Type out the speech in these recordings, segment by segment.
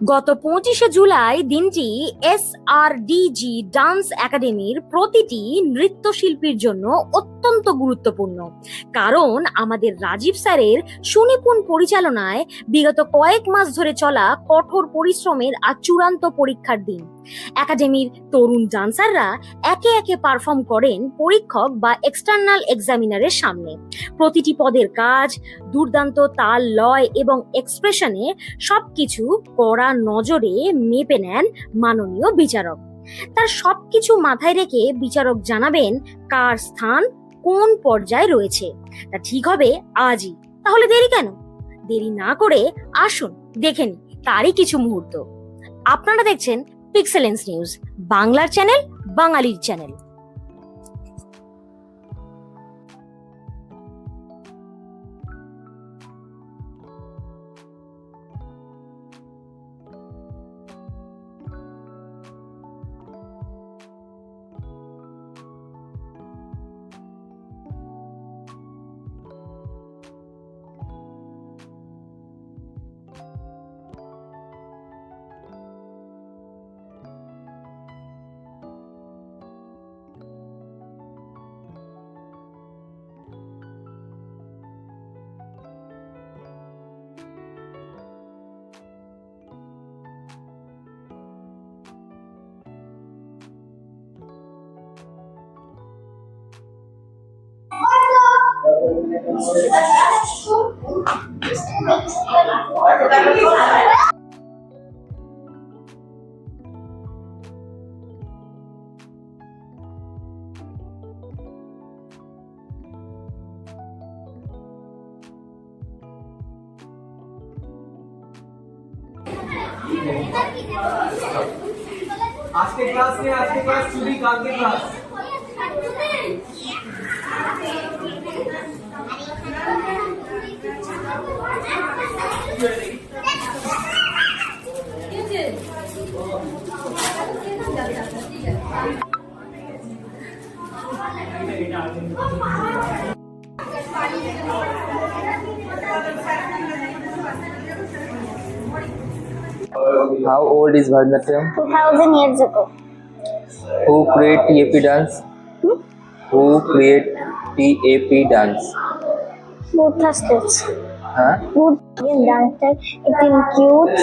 গত 25শে জুলাই দিনটি SRDG dance একাডেমির প্রতিটি নৃত্যশিল্পীর জন্য অত্যন্ত গুরুত্বপূর্ণ, কারণ আমাদের রাজীব স্যারের সুনিপুণ পরিচালনায় বিগত কয়েক মাস ধরে চলা কঠোর পরিশ্রমের আজ চূড়ান্ত পরীক্ষার দিন। একাডেমির তরুণ ডান্সাররা একে একে পারফর্ম করেন পরীক্ষক বা এক্সটার্নাল এক্সামিনারের সামনে। প্রতিটি পদের কাজ, দুর্দান্ত তাল, লয় এবং এক্সপ্রেশনে সবকিছু কড়া নজরে মেপে নেন মাননীয় বিচারক। তার সবকিছু মাথায় রেখে বিচারক জানাবেন কার স্থান কোন পর্যায়ে রয়েছে। তা ঠিক হবে আজই। তাহলে দেরি কেন? দেরি না করে আসুন দেখে নিই তারই কিছু মুহূর্ত। আপনারা দেখছেন পিক্সেলেন্স নিউজ, বাংলার চ্যানেল, বাঙালির চ্যানেল। आज के क्लास में आज के क्लास छुट्टी, कल के class How old is Bharatanatyam? 2000 years ago. Who create TAP dance? Who create TAP dance? Buddha states. Huh? Buddha dancer. It includes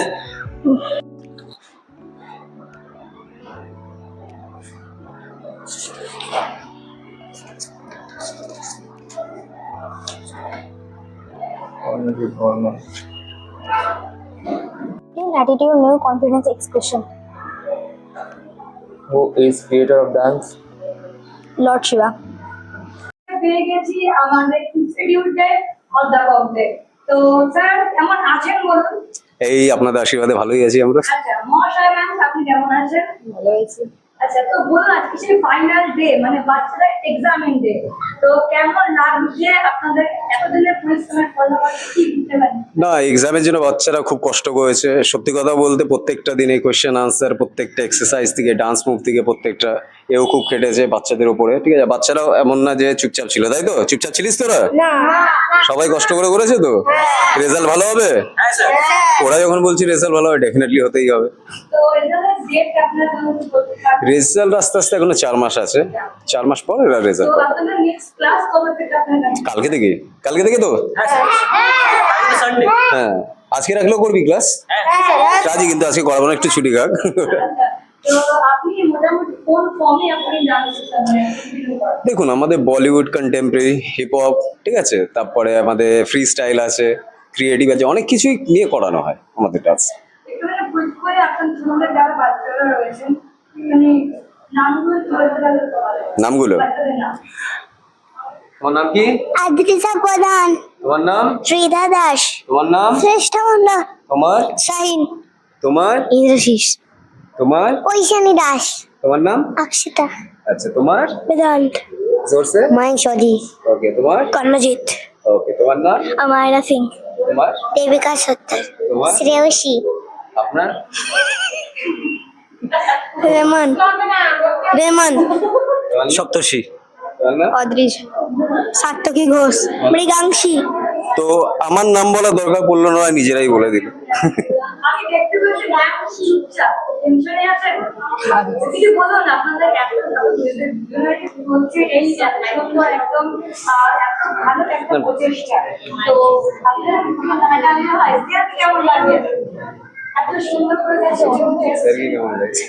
attitude, no confidence expression. Who is creator of dance? Lord Shiva. পেয়ে গেছি আমাদের ইনস্টিটিউটের অধ্যাপকদের। তো sir কেমন আছেন বলুন? এই আপনাদের আশীর্বাদে ভালোই আছি আমরা। আচ্ছা মহাশয় ম্যাম আপনি কেমন আছেন? ভালো আছি। আচ্ছা তো বলুন আজকে সেই ফাইনাল ডে মানে বাচ্চাদের এক্সামিং ডে, তো কেমন লাগছে আপনাদের এতদিনের পরিশ্রমের ফলাফল কি বুঝতে পারেন? না, এক্সামের জন্য বাচ্চারা খুব কষ্ট করেছে। সত্যি কথা বলতে প্রত্যেকটা দিনে কোয়েশ্চেন আনসার, প্রত্যেকটা এক্সারসাইজ থেকে, ডান্স মুভ থেকে প্রত্যেকটা এও খুব কেটেছে বাচ্চাদের উপরে। ঠিক আছে, বাচ্চারাও এমন না যে চুপচাপ ছিল, তাই তো? চুপচাপ ছিলিস তোরা? না, সবাই কষ্ট করে করেছে তো? রেজাল্ট ভালো হবে? ওরা যখন বলছি রেজাল্ট ভালো হবে, ডেফিনেটলি হতেই হবে। তো রেজাল্টের ডেট আপনারা বলতে পারবেন? রেজাল্ট আস্তে আস্তে এখনো 4 মাস আছে, 4 মাস পর এরা রেজাল্ট তো পাবে। আপনাদের নেক্সট ক্লাস কবে থেকে আপনারা? কালকে থেকে? কালকে থেকে তো? হ্যাঁ, আজকে রাখলেও করবি ক্লাস? কাজই কিন্তু আজকে করাবো না, একটু ছুটি কাক। আচ্ছা, তো আপনি মোটামুটি কোন ফর্মে আপনি ডান্স শেখাবেন? দেখুন, আমাদের বলিউড, কন্টেম্পোরারি, হিপ হপ, ঠিক আছে, তারপরে আমাদের ফ্রি স্টাইল আছে, ক্রিয়েটিভ আছে, অনেক কিছুই নিয়ে করানো হয় আমাদের ডান্স। এখানে বুঝ করে আপনার জীবনের যারা বাচ্চারা রয়েছেন মানে নামগুলো তুলে ধরলে তো ভালো হয়। নামগুলো? বাচ্চাদের নাম। তোমার নাম কি? আদ্রিসা প্রধান, তোমার নাম? শ্রীধা দাস, তোমার নাম? শ্রেষ্ঠ মন্ডা, তোমার? শাহিন, তোমার? ইন্দ্রশীষ, তোমার? ঐশানী দাস, তোমার নাম? অক্ষিতা, আচ্ছা, তোমার? বেদান্ত, জোরসে? ময়ঙ্ক চৌধুরী, ওকে, তোমার? কর্ণজিৎ, ওকে, তোমার নাম? অমায়রা সিং, তোমার? দেবিকা সত্তর, তোমার? শ্রেয়সী, আপনার? রেমন, রেমন, সপ্তর্ষি। তোমার নাম? অদ্রিজ, সাত্তকী ঘোষ, মৃগাংশী। তো আমার নাম বলা দরকার পড়লো না, নিজেরাই বলে দিল। আমি দেখতে পাচ্ছি ম্যাম চুপচাপ টেনশনে আছেন কিছু বলুন আপনাদের এত হচ্ছে এই সুন্দর একদম এত ভালো একটা প্রচেষ্টা তো আপনাদের হয় কেমন লাগে এত সুন্দর করে স্যারকে কেমন লাগছে?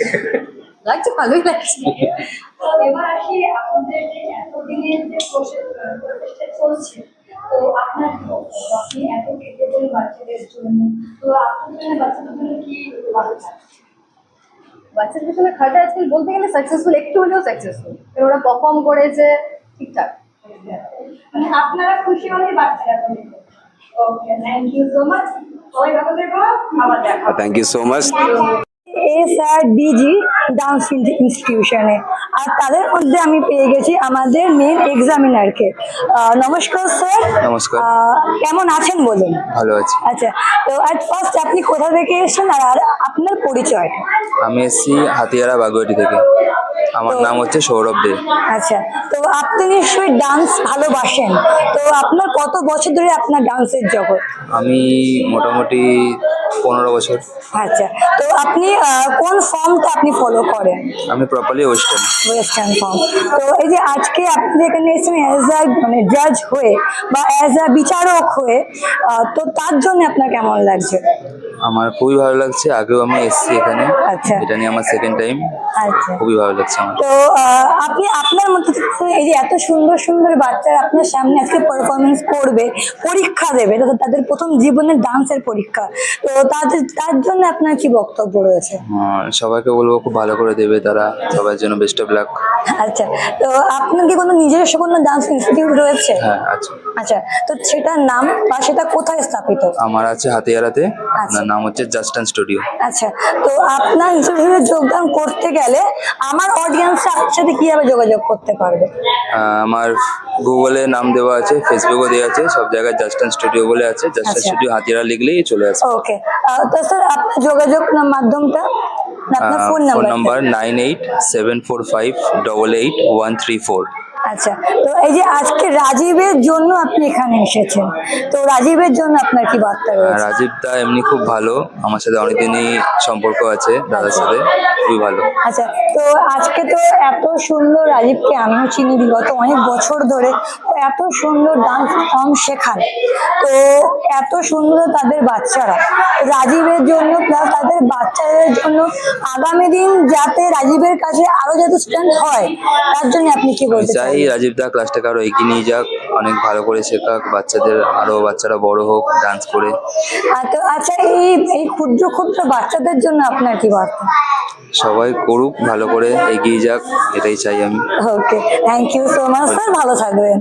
লাগছে, ভালোই লাগছে। এবার আসি আপনাদের যে এতদিনের যে প্রচেষ্টা চলছে তো আপনার কি বক্তব্য? আপনি এত কেটেবল বাচ্চাদের জন্য তো আপনাদের জন্য বাচ্চাদের জন্য কি ভালো চাচ্ছেন? বাচ্চাদের পিছনে খাটা আজকাল বলতে গেলে সাকসেসফুল, একটু হলেও সাকসেসফুল, ওরা পারফর্ম করেছে ঠিকঠাক। মানে আপনারা খুশি হলে বাচ্চারা খুশি। Okay, thank you so much. সবাই ভালো থেকো, আবার দেখা হবে। Thank you so much. SRDG dance ইনস্টিটিউশনে, আর তাদের মধ্যে আমি পেয়ে গেছি আমাদের মেন এক্সামিনারকে। নমস্কার স্যার। নমস্কার। কেমন আছেন বলুন? ভালো আছি। আচ্ছা, তো আজ ফার্স্ট আপনি কোথা থেকে এসেছেন আর আপনার পরিচয়? আমি এসেছি হাতিয়ারা বাগুয়াটি থেকে। আমার নাম হচ্ছে সৌরভ দে। আচ্ছা, তো আপনি নিশ্চয়ই ডান্স ভালোবাসেন, তো আপনার কত বছর ধরে আপনার ডান্সের জগৎ? আমি মোটামুটি 15 বছর। আচ্ছা, তো আপনি কোন ফর্মটা আপনি ফলো করেন? আমি প্রপারলি ওয়েস্টার্ন। Western form. তো এই যে আজকে আপনি এখানে এসেছেন অ্যাজ আ মানে জাজ হয়ে বা অ্যাজ আ বিচারক হয়ে, তো তার জন্য আপনার কেমন লাগছে? আমার খুবই ভালো লাগছে, আগেও আমি এসেছি এখানে। আচ্ছা। এটা নিয়ে আমার সেকেন্ড টাইম। আচ্ছা, খুবই ভালো লাগছে আমার। তো আপনি আপনার মধ্যে থেকে এই যে এত সুন্দর সুন্দর বাচ্চারা আপনার সামনে আজকে পারফরমেন্স করবে, পরীক্ষা দেবে, তো তাদের প্রথম জীবনের ডান্সের পরীক্ষা, তো তার জন্য আপনার কি বক্তব্য রয়েছে? সবাইকে বলবো খুব ভালো করে দেবে তারা, সবার জন্য বেস্ট অফ লাক। আচ্ছা, তো আপনার কি কোনো নিজস্ব কোনো ডান্স ইনস্টিটিউট রয়েছে? হ্যাঁ আছে। আচ্ছা, তো সেটার নাম বা সেটা কোথায় স্থাপিত? আমার আছে হাতিয়ারাতে। আচ্ছা। আপনার নাম হচ্ছে জাস্টান স্টুডিও। আচ্ছা, তো আপনার ইনস্টিটিউটে যোগদান করতে গেলে আমার অডিয়েন্স আপনার সাথে কিভাবে যোগাযোগ করতে পারবে? আমার গুগলে নাম দেওয়া আছে, ফেসবুকও দেওয়া আছে, সব জায়গায় জাস্টান স্টুডিও বলে আছে। জাস্টান আচ্ছা। স্টুডিও হাতিয়ারা লিখলেই চলে আসবে। ওকে, তো স্যার আপনার যোগাযোগ মাধ্যমটা না আপনার ফোন ফোন নাম্বার? নাম্বার 9874588134। আচ্ছা, তো এই যে আজকে রাজীবের জন্য আপনি এখানে এসেছেন, তো রাজীবের জন্য আপনার কি বার্তা রয়েছে? রাজীব দা এমনি খুব ভালো, আমার সাথে অনেকদিনই সম্পর্ক আছে দাদার সাথে, খুবই ভালো। আচ্ছা, তো আজকে তো এত সুন্দর রাজীবকে আমিও চিনি বিগত অনেক বছর ধরে, ও এত সুন্দর ডান্স ফর্ম শেখান, তো এত সুন্দর তাদের বাচ্চারা, রাজীবের জন্য প্লাস তাদের বাচ্চাদের জন্য আগামী দিন যাতে রাজীবের কাছে আরো যাতে স্টুডেন্ট হয়, তার জন্য আপনি কি আমি বলতে চাই? চাই রাজীব দা ক্লাসটাকে আরো এগিয়ে নিয়ে যাক, অনেক ভালো করে শেখাক বাচ্চাদের, আরো বাচ্চারা বড় হোক ডান্স করে। তো আচ্ছা, এই ক্ষুদ্র ক্ষুদ্র বাচ্চাদের জন্য আপনার কি বার্তা? সবাই করুক ভালো করে, এগিয়ে যাক, এটাই চাই আমি। Okay, thank you so much sir, ভালো থাকবেন।